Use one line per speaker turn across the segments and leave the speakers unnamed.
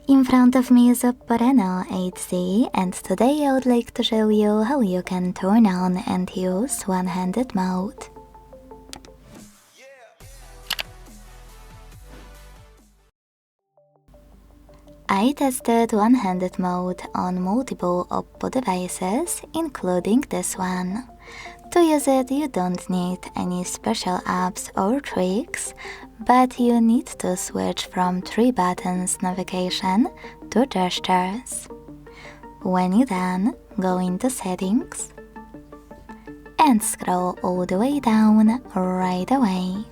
In front of me is OPPO Reno8 Z, and today I would like to show you how you can turn on and use one-handed mode. I tested one-handed mode on multiple OPPO devices, including this one. To use it, you don't need any special apps or tricks, but you need to switch from 3 buttons navigation to gestures. When you're done, go into Settings and scroll all the way down right away.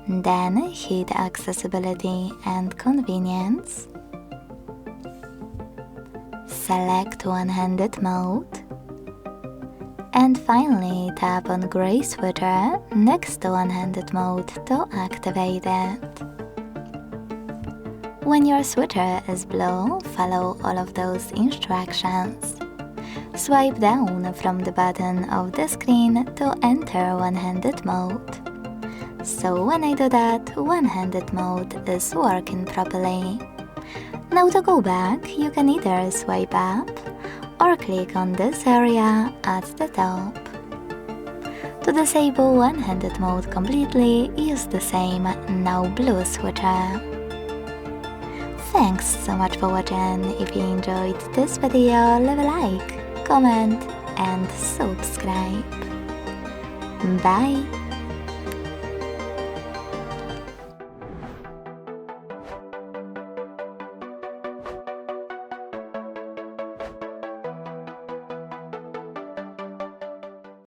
Then hit Accessibility and Convenience. Select one-handed mode. And finally tap on gray switcher next to one-handed mode to activate it. When your switcher is blue, follow all of those instructions. Swipe down from the bottom of the screen to enter one-handed mode. So when I do that, one-handed mode is working properly. Now to go back, you can either swipe up or click on this area at the top. To disable one-handed mode completely, use the same now blue switcher. Thanks so much for watching. If you enjoyed this video, leave a like, comment and subscribe. Bye!